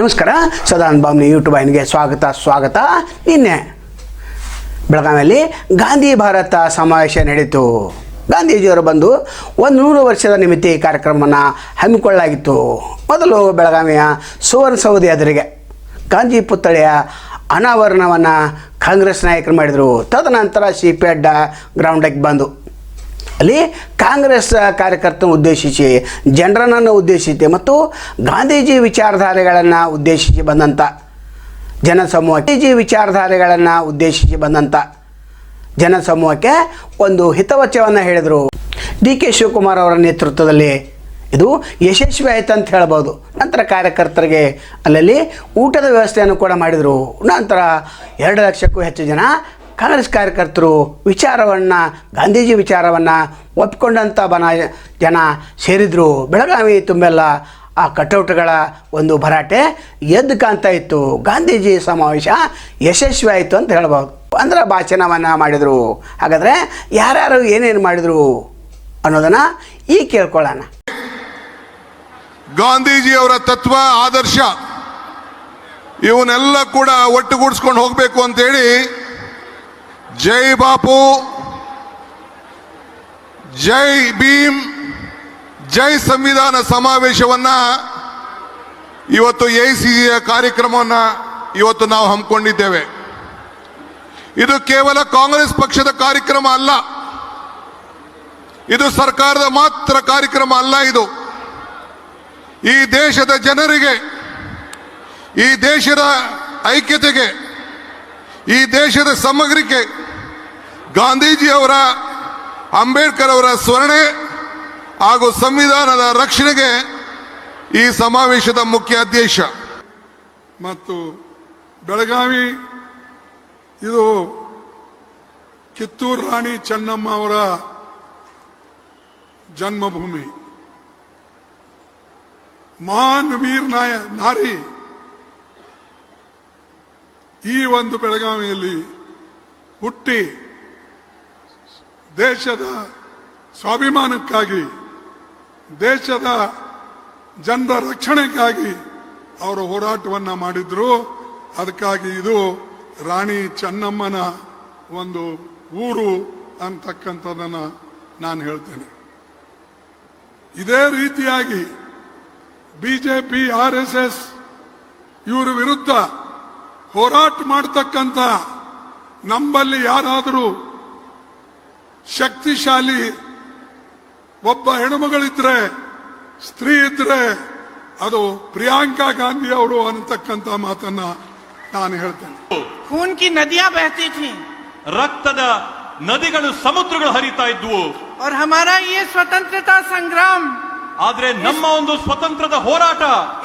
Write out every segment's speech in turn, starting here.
ನಮಸ್ಕಾರ. ಸದಾನಂದ ಬಾಮ್ನಿ ಯೂಟ್ಯೂಬ್ ವಾಹಿನಿಗೆ ಸ್ವಾಗತ. ನಿನ್ನೆ ಬೆಳಗಾವಿಯಲ್ಲಿ ಗಾಂಧಿ ಭಾರತ ಸಮಾವೇಶ ನಡೆಯಿತು. ಗಾಂಧೀಜಿಯವರು ಬಂದು 100 ವರ್ಷದ ನಿಮಿತ್ತ ಈ ಕಾರ್ಯಕ್ರಮವನ್ನು ಹಮ್ಮಿಕೊಳ್ಳಲಾಗಿತ್ತು. ಮೊದಲು ಬೆಳಗಾವಿಯ ಸುವರ್ಣಸೌಧ ಎದುರಿಗೆ ಗಾಂಧಿ ಪುತ್ಥಳಿಯ ಅನಾವರಣವನ್ನು ಕಾಂಗ್ರೆಸ್ ನಾಯಕರು ಮಾಡಿದರು. ತದನಂತರ ಸಿಪೆಡ್ ಗ್ರೌಂಡಿಗೆ ಬಂದು ಅಲ್ಲಿ ಕಾಂಗ್ರೆಸ್ ಕಾರ್ಯಕರ್ತರನ್ನು ಉದ್ದೇಶಿಸಿ, ಜನರನ್ನು ಉದ್ದೇಶಿಸಿ ಮತ್ತು ಗಾಂಧೀಜಿ ವಿಚಾರಧಾರೆಗಳನ್ನು ಉದ್ದೇಶಿಸಿ ಬಂದಂಥ ಜನಸಮೂಹಕ್ಕೆ ಒಂದು ಹಿತವಚನವನ್ನು ಹೇಳಿದರು. ಡಿ ಕೆ ಶಿವಕುಮಾರ್ ಅವರ ನೇತೃತ್ವದಲ್ಲಿ ಇದು ಯಶಸ್ವಿ ಆಯಿತು ಅಂತ ಹೇಳ್ಬೋದು. ನಂತರ ಕಾರ್ಯಕರ್ತರಿಗೆ ಅಲ್ಲಲ್ಲಿ ಊಟದ ವ್ಯವಸ್ಥೆಯನ್ನು ಕೂಡ ಮಾಡಿದರು. ನಂತರ 2 ಲಕ್ಷಕ್ಕೂ ಹೆಚ್ಚು ಕಾಂಗ್ರೆಸ್ ಕಾರ್ಯಕರ್ತರು ಗಾಂಧೀಜಿ ವಿಚಾರವನ್ನು ಒಪ್ಪಿಕೊಂಡಂಥ ಜನ ಸೇರಿದರು. ಬೆಳಗಾವಿ ತುಂಬೆಲ್ಲ ಆ ಕಟೌಟ್ಗಳ ಒಂದು ಭರಾಟೆ ಎದ್ದು ಕಾಣ್ತಾ ಇತ್ತು. ಗಾಂಧೀಜಿ ಸಮಾವೇಶ ಯಶಸ್ವಿ ಆಯಿತು ಅಂತ ಹೇಳ್ಬೋದು. ಅಂದ್ರೆ ಭಾಷಣವನ್ನು ಮಾಡಿದರು. ಹಾಗಾದರೆ ಯಾರ್ಯಾರು ಏನೇನು ಮಾಡಿದರು ಅನ್ನೋದನ್ನು ಈಗ ಕೇಳ್ಕೊಳ್ಳೋಣ. ಗಾಂಧೀಜಿಯವರ ತತ್ವ, ಆದರ್ಶ ಇವನ್ನೆಲ್ಲ ಕೂಡ ಒಟ್ಟುಗೂಡಿಸ್ಕೊಂಡು ಹೋಗಬೇಕು ಅಂತೇಳಿ ಜೈ ಬಾಪು, ಜೈ ಭೀಮ್, ಜೈ ಸಂವಿಧಾನ ಸಮಾವೇಶವನ್ನ ಇವತ್ತು ಎಐಸಿಸಿಯ ಕಾರ್ಯಕ್ರಮವನ್ನು ಇವತ್ತು ನಾವು ಹಮ್ಮಿಕೊಂಡಿದ್ದೇವೆ. ಇದು ಕೇವಲ ಕಾಂಗ್ರೆಸ್ ಪಕ್ಷದ ಕಾರ್ಯಕ್ರಮ ಅಲ್ಲ, ಇದು ಸರ್ಕಾರದ ಮಾತ್ರ ಕಾರ್ಯಕ್ರಮ ಅಲ್ಲ. ಇದು ಈ ದೇಶದ ಜನರಿಗೆ, ಈ ದೇಶದ ಐಕ್ಯತೆಗೆ, ಈ ದೇಶದ ಸಮಗ್ರಕ್ಕೆ, ಗಾಂಧೀಜಿಯವರ, ಅಂಬೇಡ್ಕರ್ ಅವರ ಸ್ಮರಣೆ ಹಾಗೂ ಸಂವಿಧಾನದ ರಕ್ಷಣೆಗೆ ಈ ಸಮಾವೇಶದ ಮುಖ್ಯ ಉದ್ದೇಶ. ಮತ್ತು ಬೆಳಗಾವಿ ಇದು ಕಿತ್ತೂರು ರಾಣಿ ಚೆನ್ನಮ್ಮ ಅವರ ಜನ್ಮಭೂಮಿ. ಮಹಾನ್ ವೀರ್ ನಾರಿ ಈ ಒಂದು ಬೆಳಗಾವಿಯಲ್ಲಿ ಹುಟ್ಟಿ ದೇಶದ ಸ್ವಾಭಿಮಾನಕ್ಕಾಗಿ, ದೇಶದ ಜನರ ರಕ್ಷಣೆಗಾಗಿ ಅವರು ಹೋರಾಟವನ್ನು ಮಾಡಿದ್ರು. ಅದಕ್ಕಾಗಿ ಇದು ರಾಣಿ ಚೆನ್ನಮ್ಮನ ಒಂದು ಊರು ಅಂತಕ್ಕಂಥದ್ದನ್ನು ನಾನು ಹೇಳ್ತೇನೆ. ಇದೇ ರೀತಿಯಾಗಿ ಬಿಜೆಪಿ, RSS ಇವರ ವಿರುದ್ಧ ಹೋರಾಟ ಮಾಡತಕ್ಕಂಥ ನಮ್ಮಲ್ಲಿ ಯಾರಾದರೂ ಶಕ್ತಿಶಾಲಿ ಒಬ್ಬ ಹೆಣ್ಣುಮಗಳಿದ್ರೆ, ಸ್ತ್ರೀ ಇದ್ರೆ ಅದು ಪ್ರಿಯಾಂಕಾ ಗಾಂಧಿ ಅವರು ಅನ್ನತಕ್ಕಂಥ ಮಾತನ್ನ ನಾನು ಹೇಳ್ತೇನೆ. खून की नदियां बहती थी, ರಕ್ತದ ನದಿಗಳು ಸಮುದ್ರಗಳು ಹರಿತಾ ಇದ್ವು. और हमारा ये स्वतंत्रता संग्राम, ಆದ್ರೆ ನಮ್ಮ ಒಂದು ಸ್ವತಂತ್ರದ ಹೋರಾಟ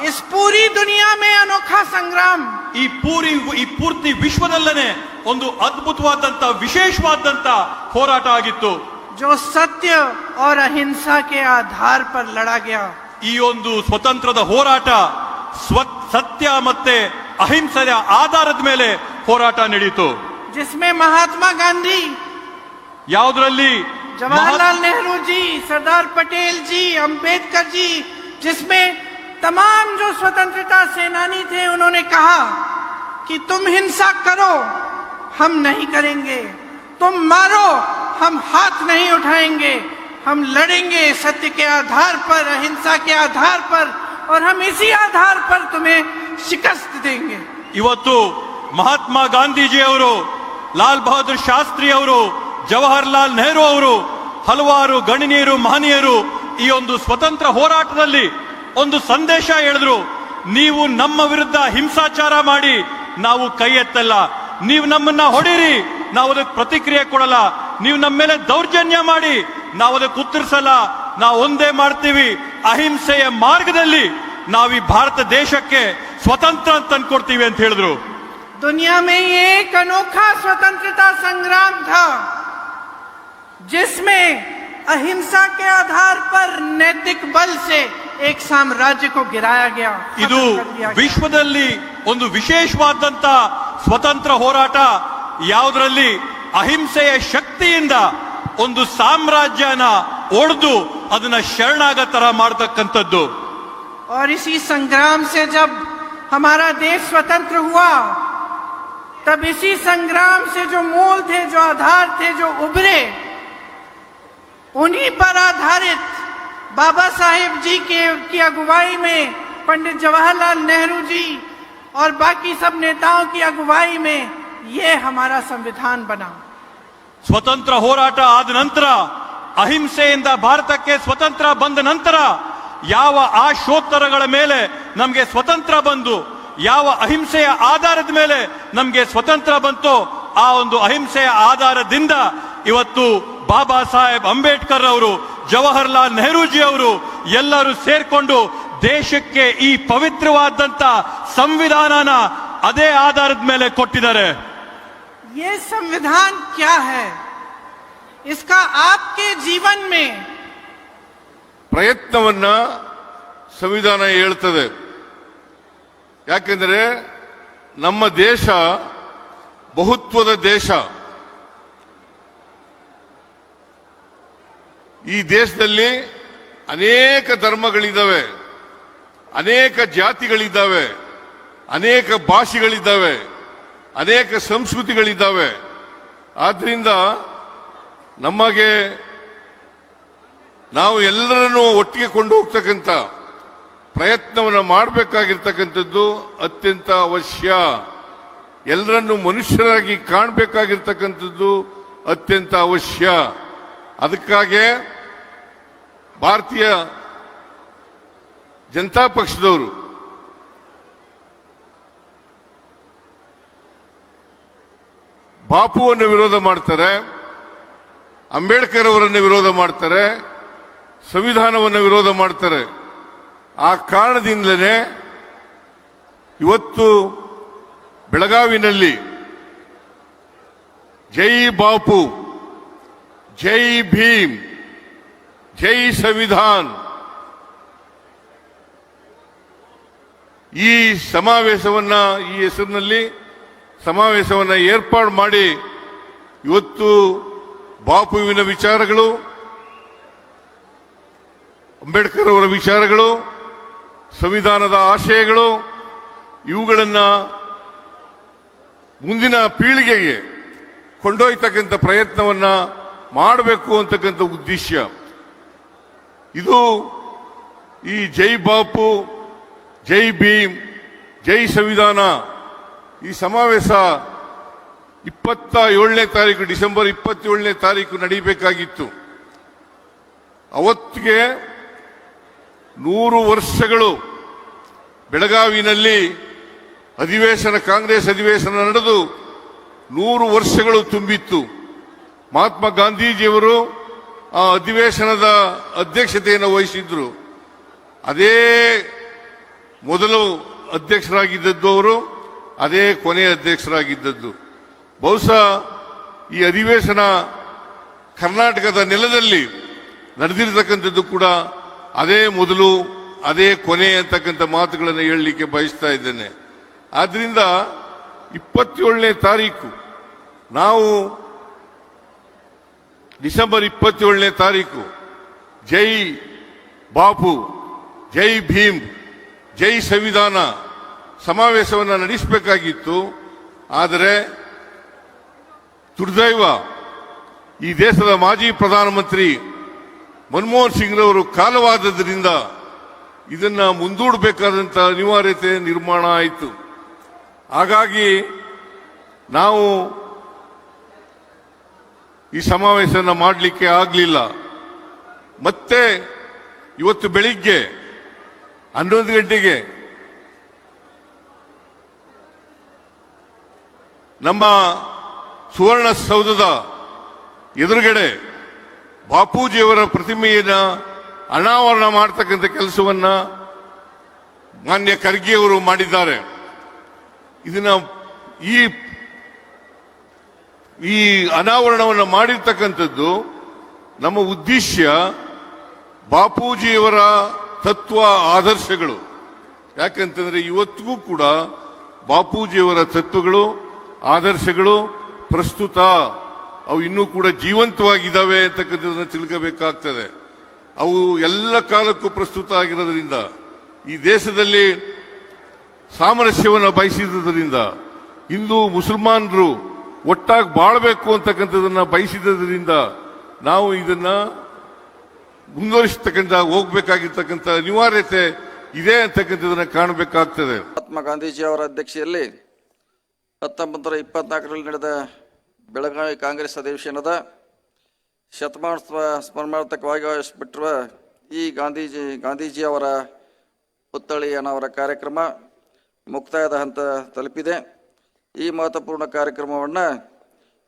इस पूरी दुनिया में अनोखा संग्राम, ಈ ಪೂರ್ತಿ ವಿಶ್ವದಲ್ಲೇ ಒಂದು ಅದ್ಭುತವಾದಂತ, ವಿಶೇಷವಾದಂತ ಹೋರಾಟ ಆಗಿತ್ತು. जो सत्य और अहिंसा के आधार पर लड़ा गया. ಈ ಒಂದು ಸ್ವತಂತ್ರದ ಹೋರಾಟ ಸತ್ಯ ಮತ್ತೆ ಅಹಿಂಸೆಯ ಆಧಾರದ ಮೇಲೆ ಹೋರಾಟ ನಡೆಯಿತು. जिसमें महात्मा गांधी, ಯಾವುದರಲ್ಲಿ जवाहरलाल नेहरू जी, सरदार पटेल जी, अंबेडकर जी, जिसमें तमाम जो स्वतंत्रता सेनानी थे, उन्होंने कहा कि तुम हिंसा करो, हम नहीं करेंगे, तुम मारो, हम हाथ नहीं उठाएंगे, हम लड़ेंगे सत्य के आधार पर, अहिंसा के आधार पर, और हम इसी आधार पर तुम्हें शिकस्त देंगे. ಇವತ್ತು ಮಹಾತ್ಮ ಗಾಂಧೀಜಿ ಅವರು, ಲಾಲ್ ಬಹದ್ದೂರ್ ಶಾಸ್ತ್ರಿ ಅವರು, ಜವಾಹರ್ಲಾಲ್ ನೆಹರು ಅವರು, ಹಲವಾರು ಗಣ್ಯರು, ಮಹನೀಯರು ಈ ಒಂದು ಸ್ವತಂತ್ರ ಹೋರಾಟದಲ್ಲಿ ಒಂದು ಸಂದೇಶ ಹೇಳಿದ್ರು. ನೀವು ನಮ್ಮ ವಿರುದ್ಧ ಹಿಂಸಾಚಾರ ಮಾಡಿ ನಾವು ಕೈ ಎತ್ತಲ್ಲ, ನೀವು ನಮ್ಮನ್ನ ಹೊಡೀರಿ, ನಾವು ಅದಕ್ಕೆ ಪ್ರತಿಕ್ರಿಯೆ ಕೊಡಲ್ಲ, ನೀವು ನಮ್ಮ ಮೇಲೆ ದೌರ್ಜನ್ಯ ಮಾಡಿ ನಾವು ಅದಕ್ಕೆ ಉತ್ತರಿಸಲ್ಲ, ನಾವು ಒಂದೇ ಮಾಡ್ತೀವಿ, ಅಹಿಂಸೆಯ ಮಾರ್ಗದಲ್ಲಿ ನಾವು ಈ ಭಾರತ ದೇಶಕ್ಕೆ ಸ್ವತಂತ್ರ ಅಂತ ತಂದ್ಕೊಡ್ತೀವಿ ಅಂತ ಹೇಳಿದ್ರು. दुनिया में ये एक अनोखा स्वतंत्रता संग्राम था जिसमें अहिंसा के आधार पर नैतिक बल से एक साम्राज्य को गिराया गया. ಇದು ವಿಶ್ವದಲ್ಲಿ ಒಂದು ವಿಶೇಷವಾದಂತ ಸ್ವತಂತ್ರ ಹೋರಾಟ, ಯಾವುದರಲ್ಲಿ ಅಹಿಂಸೆಯ ಶಕ್ತಿಯಿಂದ ಒಂದು ಸಾಮ್ರಾಜ್ಯನ ಒಡೆದು ಅದನ್ನ ಶರಣಾಗತರ ಮಾಡತಕ್ಕಂಥದ್ದು. और इसी संग्राम से जब हमारा देश स्वतंत्र हुआ, तब इसी संग्राम से जो मूल थे, जो आधार थे, जो उभरे, उन्हीं पर आधारित बाबा साहेब जी की अगुवाई में, पंडित जवाहरलाल नेहरू जी और बाकी सब नेताओं की अगुवाई में ये हमारा संविधान बना। ಸ್ವತಂತ್ರ ಹೋರಾಟ ಆದ ನಂತರ, ಅಹಿಂಸೆಯಿಂದ ಭಾರತಕ್ಕೆ ಸ್ವತಂತ್ರ ಬಂದ ನಂತರ ಯಾವ ಆಶೋತ್ತರಗಳ ಮೇಲೆ ನಮಗೆ ಸ್ವತಂತ್ರ ಬಂದು, ಯಾವ ಅಹಿಂಸೆಯ ಆಧಾರದ ಮೇಲೆ ನಮಗೆ ಸ್ವತಂತ್ರ ಬಂತೋ, ಆ ಒಂದು ಅಹಿಂಸೆಯ ಆಧಾರದಿಂದ ಇವತ್ತು ಬಾಬಾ ಸಾಹೇಬ್ ಅಂಬೇಡ್ಕರ್ ಅವರು, ಜವಾಹರ್ಲಾಲ್ ನೆಹರೂಜಿ ಅವರು ಎಲ್ಲರೂ ಸೇರ್ಕೊಂಡು ದೇಶಕ್ಕೆ ಈ ಪವಿತ್ರವಾದಂತ ಸಂವಿಧಾನನ ಅದೇ ಆಧಾರದ ಮೇಲೆ ಕೊಟ್ಟಿದ್ದಾರೆ. ये संविधान क्या है, इसका आपके जीवन में ಪ್ರಯತ್ನವನ್ನ ಸಂವಿಧಾನ ಹೇಳ್ತದೆ. ಯಾಕೆಂದ್ರೆ ನಮ್ಮ ದೇಶ ಬಹುತ್ವದ ದೇಶ. ಈ ದೇಶದಲ್ಲಿ ಅನೇಕ ಧರ್ಮಗಳಿದ್ದಾವೆ, ಅನೇಕ ಜಾತಿಗಳಿದ್ದಾವೆ, ಅನೇಕ ಭಾಷೆಗಳಿದ್ದಾವೆ, ಅನೇಕ ಸಂಸ್ಕೃತಿಗಳಿದ್ದಾವೆ. ಆದ್ರಿಂದ ನಮಗೆ ನಾವು ಎಲ್ಲರನ್ನೂ ಒಟ್ಟಿಗೆ ಕೊಂಡು ಹೋಗ್ತಕ್ಕಂಥ ಪ್ರಯತ್ನವನ್ನು ಮಾಡಬೇಕಾಗಿರ್ತಕ್ಕಂಥದ್ದು ಅತ್ಯಂತ ಅವಶ್ಯ. ಎಲ್ಲರನ್ನು ಮನುಷ್ಯರಾಗಿ ಕಾಣಬೇಕಾಗಿರ್ತಕ್ಕಂಥದ್ದು ಅತ್ಯಂತ ಅವಶ್ಯ. ಅದಕ್ಕಾಗಿ ಭಾರತೀಯ ಜನತಾ ಪಕ್ಷದವರು ಬಾಪುವನ್ನು ವಿರೋಧ ಮಾಡ್ತಾರೆ, ಅಂಬೇಡ್ಕರ್ ಅವರನ್ನು ವಿರೋಧ ಮಾಡ್ತಾರೆ, ಸಂವಿಧಾನವನ್ನು ವಿರೋಧ ಮಾಡ್ತಾರೆ. ಆ ಕಾರಣದಿಂದಲೇ ಇವತ್ತು ಬೆಳಗಾವಿನಲ್ಲಿ ಜೈ ಬಾಪು, ಜೈ ಭೀಮ್, ಜೈ ಸಂವಿಧಾನ್ ಈ ಸಮಾವೇಶವನ್ನ, ಈ ಹೆಸರಿನಲ್ಲಿ ಸಮಾವೇಶವನ್ನ ಏರ್ಪಾಡು ಮಾಡಿ ಇವತ್ತು ಬಾಪುವಿನ ವಿಚಾರಗಳು, ಅಂಬೇಡ್ಕರ್ ಅವರ ವಿಚಾರಗಳು, ಸಂವಿಧಾನದ ಆಶಯಗಳು ಇವುಗಳನ್ನು ಮುಂದಿನ ಪೀಳಿಗೆಗೆ ಕೊಂಡೊಯ್ತಕ್ಕಂಥ ಪ್ರಯತ್ನವನ್ನ ಮಾಡಬೇಕು ಅಂತಕ್ಕಂಥ ಉದ್ದೇಶ ಇದು. ಈ ಜೈ ಬಾಪು, ಜೈ ಭೀಮ್, ಜೈ ಸಂವಿಧಾನ ಈ ಸಮಾವೇಶ 27ನೇ ತಾರೀಕು, ಡಿಸೆಂಬರ್ 27ನೇ ತಾರೀಕು ನಡೀಬೇಕಾಗಿತ್ತು. ಅವತ್ತಿಗೆ 100 ವರ್ಷಗಳು ಬೆಳಗಾವಿನಲ್ಲಿ ಅಧಿವೇಶನ, ಕಾಂಗ್ರೆಸ್ ಅಧಿವೇಶನ ನಡೆದು 100 ವರ್ಷಗಳು ತುಂಬಿತ್ತು. ಮಹಾತ್ಮ ಗಾಂಧೀಜಿಯವರು ಆ ಅಧಿವೇಶನದ ಅಧ್ಯಕ್ಷತೆಯನ್ನು ವಹಿಸಿದ್ರು. ಅದೇ ಮೊದಲು ಅಧ್ಯಕ್ಷರಾಗಿದ್ದದ್ದು ಅವರು, ಅದೇ ಕೊನೆಯ ಅಧ್ಯಕ್ಷರಾಗಿದ್ದದ್ದು. ಬಹುಶಃ ಈ ಅಧಿವೇಶನ ಕರ್ನಾಟಕದ ನೆಲದಲ್ಲಿ ನಡೆದಿರತಕ್ಕಂಥದ್ದು ಕೂಡ ಅದೇ ಮೊದಲು, ಅದೇ ಕೊನೆ ಅಂತಕ್ಕಂಥ ಮಾತುಗಳನ್ನು ಹೇಳಲಿಕ್ಕೆ ಬಯಸ್ತಾ ಇದ್ದೇನೆ. ಆದ್ರಿಂದ 27ನೇ ತಾರೀಕು ನಾವು ಡಿಸೆಂಬರ್ 27ನೇ ತಾರೀಕು ಜೈ ಬಾಪು, ಜೈ ಭೀಮ್, ಜೈ ಸಂವಿಧಾನ ಸಮಾವೇಶವನ್ನು ನಡೆಸಬೇಕಾಗಿತ್ತು. ಆದರೆ ದುರ್ದೈವ, ಈ ದೇಶದ ಮಾಜಿ ಪ್ರಧಾನಮಂತ್ರಿ ಮನಮೋಹನ್ ಸಿಂಗ್ರವರು ಕಾಲವಾದದ್ರಿಂದ ಇದನ್ನ ಮುಂದೂಡಬೇಕಾದಂತ ಅನಿವಾರ್ಯತೆ ನಿರ್ಮಾಣ ಆಯಿತು. ಹಾಗಾಗಿ ನಾವು ಈ ಸಮಾವೇಶನ ಮಾಡಲಿಕ್ಕೆ ಆಗಲಿಲ್ಲ. ಮತ್ತೆ ಇವತ್ತು ಬೆಳಿಗ್ಗೆ 11 ಗಂಟೆಗೆ ನಮ್ಮ ಸುವರ್ಣಸೌಧದ ಎದುರುಗಡೆ ಬಾಪೂಜಿಯವರ ಪ್ರತಿಮೆಯನ್ನ ಅನಾವರಣ ಮಾಡತಕ್ಕಂಥ ಕೆಲಸವನ್ನ ಮಾನ್ಯ ಖರ್ಗೆ ಅವರು ಮಾಡಿದ್ದಾರೆ. ಇದನ್ನ ಈ ಅನಾವರಣವನ್ನು ಮಾಡಿರ್ತಕ್ಕಂಥದ್ದು ನಮ್ಮ ಉದ್ದೇಶ ಬಾಪೂಜಿಯವರ ತತ್ವ ಆದರ್ಶಗಳು. ಯಾಕಂತಂದ್ರೆ ಇವತ್ತಿಗೂ ಕೂಡ ಬಾಪೂಜಿಯವರ ತತ್ವಗಳು, ಆದರ್ಶಗಳು ಪ್ರಸ್ತುತ, ಅವು ಇನ್ನೂ ಕೂಡ ಜೀವಂತವಾಗಿದ್ದಾವೆ ಅಂತಕ್ಕಂಥದ್ದನ್ನು ತಿಳ್ಕೋಬೇಕಾಗ್ತದೆ. ಅವು ಎಲ್ಲ ಕಾಲಕ್ಕೂ ಪ್ರಸ್ತುತ ಆಗಿರೋದ್ರಿಂದ ಈ ದೇಶದಲ್ಲಿ ಸಾಮರಸ್ಯವನ್ನು ಬಯಸಿದ್ದರಿಂದ, ಹಿಂದೂ ಮುಸಲ್ಮಾನರು ಒಟ್ಟಾಗಿ ಬಾಳಬೇಕು ಅಂತಕ್ಕಂಥದನ್ನ ಬಯಸಿದ್ದರಿಂದ ನಾವು ಇದನ್ನ ಮುಂದುವರಿಸತಕ್ಕಂಥ ಹೋಗ್ಬೇಕಾಗಿರ್ತಕ್ಕಂಥ ಅನಿವಾರ್ಯತೆ ಇದೆ ಅಂತಕ್ಕಂಥದನ್ನ ಕಾಣಬೇಕಾಗ್ತದೆ. ಮಹಾತ್ಮ ಗಾಂಧೀಜಿ ಅವರ ಅಧ್ಯಕ್ಷತೆಯಲ್ಲಿ 1924ರಲ್ಲಿ ನಡೆದ ಬೆಳಗಾವಿ ಕಾಂಗ್ರೆಸ್ ಅಧಿವೇಶನದ ಶತಮಾನೋತ್ಸವ ಸ್ಮರಣಾರ್ಥಕವಾಗಿ ಆಯೋಜಿಸಿಬಿಟ್ಟಿರುವ ಈ ಗಾಂಧೀಜಿ ಅವರ ಪುತ್ಥಳಿ ಅನಾವರಣ ಕಾರ್ಯಕ್ರಮ ಮುಕ್ತಾಯದ ಹಂತ ತಲುಪಿದೆ. ಈ ಮಹತ್ವಪೂರ್ಣ ಕಾರ್ಯಕ್ರಮವನ್ನು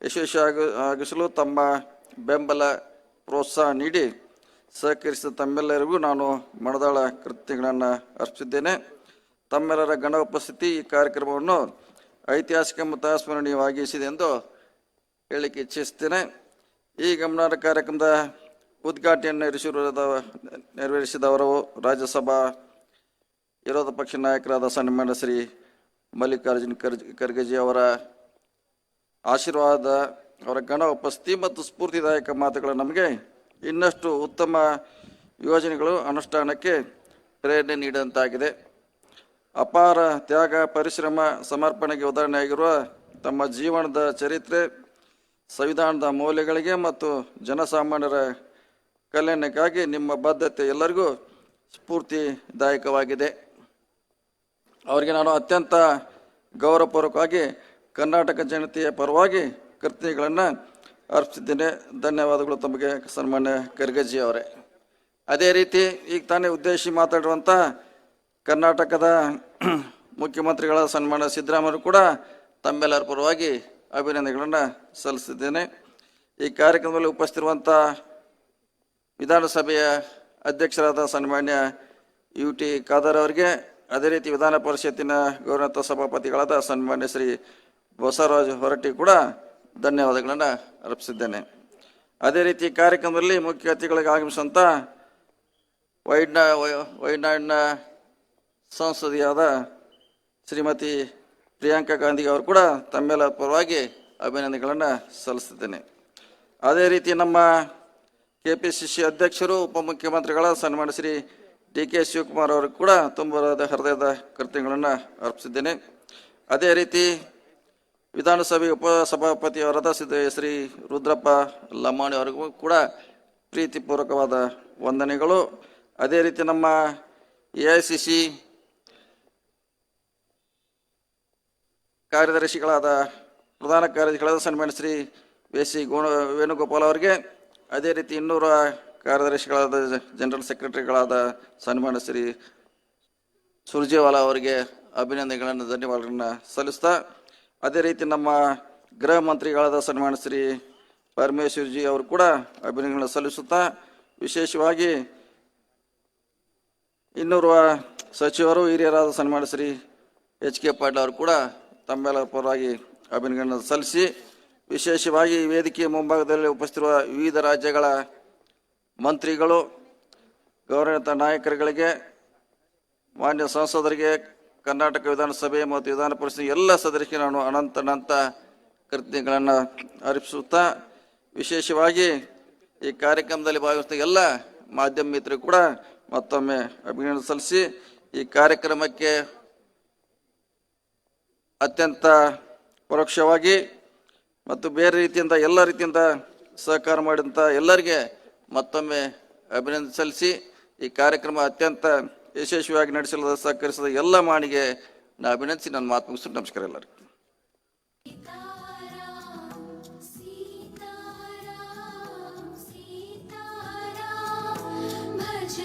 ಯಶಸ್ವಿಯಾಗಿಸಲು ತಮ್ಮ ಬೆಂಬಲ ಪ್ರೋತ್ಸಾಹ ನೀಡಿ ಸಹಕರಿಸಿದ ತಮ್ಮೆಲ್ಲರಿಗೂ ನಾನು ಮನದಾಳ ಕೃತಜ್ಞತೆಗಳನ್ನು ಅರ್ಪಿಸಿದ್ದೇನೆ. ತಮ್ಮೆಲ್ಲರ ಗಣ ಉಪಸ್ಥಿತಿ ಈ ಕಾರ್ಯಕ್ರಮವನ್ನು ಐತಿಹಾಸಿಕ ಮತ್ತು ಸ್ಮರಣೀಯವಾಗಿಸಿದೆ ಎಂದು ಹೇಳಲಿಕ್ಕೆ ಇಚ್ಛಿಸ್ತೇನೆ. ಈ ಗಮನಾರ್ಹ ಕಾರ್ಯಕ್ರಮದ ಉದ್ಘಾಟನೆಯನ್ನು ನೆರವೇರಿಸಿದವರು ರಾಜ್ಯಸಭಾ ವಿರೋಧ ಪಕ್ಷ ನಾಯಕರಾದ ಸನ್ಮಾನ್ಯ ಶ್ರೀ ಮಲ್ಲಿಕಾರ್ಜುನ್ ಖರ್ಗೆಜಿ ಅವರ ಆಶೀರ್ವಾದ, ಅವರ ಗಣ ಉಪಸ್ಥಿತಿ ಮತ್ತು ಸ್ಫೂರ್ತಿದಾಯಕ ಮಾತುಗಳು ನಮಗೆ ಇನ್ನಷ್ಟು ಉತ್ತಮ ಯೋಜನೆಗಳು ಅನುಷ್ಠಾನಕ್ಕೆ ಪ್ರೇರಣೆ ನೀಡಿದಂತಾಗಿದೆ. ಅಪಾರ ತ್ಯಾಗ, ಪರಿಶ್ರಮ, ಸಮರ್ಪಣೆಗೆ ಉದಾಹರಣೆಯಾಗಿರುವ ತಮ್ಮ ಜೀವನದ ಚರಿತ್ರೆ ಸಂವಿಧಾನದ ಮೌಲ್ಯಗಳಿಗೆ ಮತ್ತು ಜನಸಾಮಾನ್ಯರ ಕಲ್ಯಾಣಕ್ಕಾಗಿ ನಿಮ್ಮ ಬದ್ಧತೆ ಎಲ್ಲರಿಗೂ ಸ್ಫೂರ್ತಿದಾಯಕವಾಗಿದೆ. ಅವರಿಗೆ ನಾನು ಅತ್ಯಂತ ಗೌರವಪೂರ್ವಕವಾಗಿ ಕರ್ನಾಟಕ ಜನತೆಯ ಪರವಾಗಿ ಕೃತಜ್ಞತೆಗಳನ್ನು ಅರ್ಪಿಸಿದ್ದೇನೆ. ಧನ್ಯವಾದಗಳು ತಮಗೆ ಸನ್ಮಾನ್ಯ ಖರ್ಗೆಜಿ ಅವರೇ. ಅದೇ ರೀತಿ ಈಗ ತಾನೇ ಉದ್ದೇಶಿಸಿ ಮಾತಾಡಿರುವಂಥ ಕರ್ನಾಟಕದ ಮುಖ್ಯಮಂತ್ರಿಗಳ ಸನ್ಮಾನ್ಯ ಸಿದ್ದರಾಮಯ್ಯರು ಕೂಡ ತಮ್ಮೆಲ್ಲರ ಪರವಾಗಿ ಅಭಿನಂದನೆಗಳನ್ನು ಸಲ್ಲಿಸಿದ್ದೇನೆ. ಈ ಕಾರ್ಯಕ್ರಮದಲ್ಲಿ ಉಪಸ್ಥಿತಿರುವಂಥ ವಿಧಾನಸಭೆಯ ಅಧ್ಯಕ್ಷರಾದ ಸನ್ಮಾನ್ಯ UT ಖಾದರ್ ಅವರಿಗೆ, ಅದೇ ರೀತಿ ವಿಧಾನ ಪರಿಷತ್ತಿನ ಗೌರವಾನ್ವಿತ ಸಭಾಪತಿಗಳಾದ ಸನ್ಮಾನ್ಯ ಶ್ರೀ ಬಸವರಾಜ ಹೊರಟ್ಟಿ ಕೂಡ ಧನ್ಯವಾದಗಳನ್ನು ಅರ್ಪಿಸಿದ್ದೇನೆ. ಅದೇ ರೀತಿ ಕಾರ್ಯಕ್ರಮದಲ್ಲಿ ಮುಖ್ಯ ಅತಿಥಿಗಳಿಗೆ ಆಗಮಿಸಿದಂಥ ವಯನಾಡಿನ ಸಂಸದೀಯಾದ ಶ್ರೀಮತಿ ಪ್ರಿಯಾಂಕಾ ಗಾಂಧಿ ಅವರು ಕೂಡ ತಮ್ಮೆಲ್ಲ ಪರವಾಗಿ ಅಭಿನಂದನೆಗಳನ್ನು ಸಲ್ಲಿಸಿದ್ದೇನೆ. ಅದೇ ರೀತಿ ನಮ್ಮ KPCC ಅಧ್ಯಕ್ಷರು ಉಪಮುಖ್ಯಮಂತ್ರಿಗಳ ಸನ್ಮಾನ್ಯ ಶ್ರೀ DK ಶಿವಕುಮಾರ್ ಅವರು ಕೂಡ ತುಂಬ ಹೃದಯದ ಕೃತಜ್ಞತೆಗಳನ್ನು ಅರ್ಪಿಸಿದ್ದೇನೆ. ಅದೇ ರೀತಿ ವಿಧಾನಸಭೆ ಉಪಸಭಾಪತಿಯವರಾದ ಶ್ರೀ ರುದ್ರಪ್ಪ ಲಮಾಣಿ ಅವರಿಗೂ ಕೂಡ ಪ್ರೀತಿಪೂರ್ವಕವಾದ ವಂದನೆಗಳು. ಅದೇ ರೀತಿ ನಮ್ಮ AICC ಪ್ರಧಾನ ಕಾರ್ಯದರ್ಶಿಗಳಾದ ಸನ್ಮಾನ್ಯ ಶ್ರೀ VC ವೇಣುಗೋಪಾಲ್ ಅವರಿಗೆ, ಅದೇ ರೀತಿ ಇನ್ನೂರ ಕಾರ್ಯದರ್ಶಿಗಳಾದ ಜನರಲ್ ಸೆಕ್ರೆಟರಿಗಳಾದ ಸನ್ಮಾನ್ಯ ಶ್ರೀ ಸುರ್ಜೇವಾಲಾ ಅವರಿಗೆ ಅಭಿನಂದನೆಗಳನ್ನು ಧನ್ಯವಾದಗಳನ್ನು ಸಲ್ಲಿಸ್ತಾ, ಅದೇ ರೀತಿ ನಮ್ಮ ಗೃಹ ಮಂತ್ರಿಗಳಾದ ಸನ್ಮಾನ್ಯ ಶ್ರೀ ಪರಮೇಶ್ವರ್ಜಿ ಅವರು ಕೂಡ ಅಭಿನಂದನೆಗಳನ್ನು ಸಲ್ಲಿಸುತ್ತಾ, ವಿಶೇಷವಾಗಿ ಇನ್ನೋರ್ವ ಸಚಿವರು ಹಿರಿಯರಾದ ಸನ್ಮಾನ್ಯ ಶ್ರೀ HK ಪಾಟೀಲ್ ಅವರು ಕೂಡ ತಮ್ಮೆಲ್ಲರ ಪರವಾಗಿ ಅಭಿನಂದನೆಗಳನ್ನು ಸಲ್ಲಿಸಿ, ವಿಶೇಷವಾಗಿ ವೇದಿಕೆಯ ಮುಂಭಾಗದಲ್ಲಿ ಉಪಸ್ಥಿತಿರುವ ವಿವಿಧ ರಾಜ್ಯಗಳ ಮಂತ್ರಿಗಳು, ಗೌರವಾನ್ವಿತ ನಾಯಕರುಗಳಿಗೆ, ಮಾನ್ಯ ಸಂಸದರಿಗೆ, ಕರ್ನಾಟಕ ವಿಧಾನಸಭೆ ಮತ್ತು ವಿಧಾನ ಪರಿಷತ್ ಎಲ್ಲ ಸದಸ್ಯರಿಗೆ ನಾನು ಅನಂತ ಕೃತಜ್ಞತೆಗಳನ್ನು ಅರ್ಪಿಸುತ್ತಾ, ವಿಶೇಷವಾಗಿ ಈ ಕಾರ್ಯಕ್ರಮದಲ್ಲಿ ಭಾಗವಹಿಸಿದ ಎಲ್ಲ ಮಾಧ್ಯಮ ಮಿತ್ರರು ಕೂಡ ಮತ್ತೊಮ್ಮೆ ಅಭಿನಂದನೆ ಸಲ್ಲಿಸಿ, ಈ ಕಾರ್ಯಕ್ರಮಕ್ಕೆ ಅತ್ಯಂತ ಪರೋಕ್ಷವಾಗಿ ಮತ್ತು ಬೇರೆ ರೀತಿಯಿಂದ ಎಲ್ಲ ರೀತಿಯಿಂದ ಸಹಕಾರ ಮಾಡಿದಂಥ ಎಲ್ಲರಿಗೆ ಮತ್ತೊಮ್ಮೆ ಅಭಿನಂದನೆ ಸಲ್ಲಿಸಿ, ಈ ಕಾರ್ಯಕ್ರಮ ಅತ್ಯಂತ ಯಶಸ್ವಿಯಾಗಿ ನಡೆಸಲು ಸಹಕರಿಸಿದ ಎಲ್ಲ ಮಾಣಿಗೆ ನಾನು ಅಭಿನಂದಿಸಿ ನನ್ನ ಮಾತು ಮುಗಿಸ್ತು. ನಮಸ್ಕಾರ ಎಲ್ಲರಿಗೂ. भज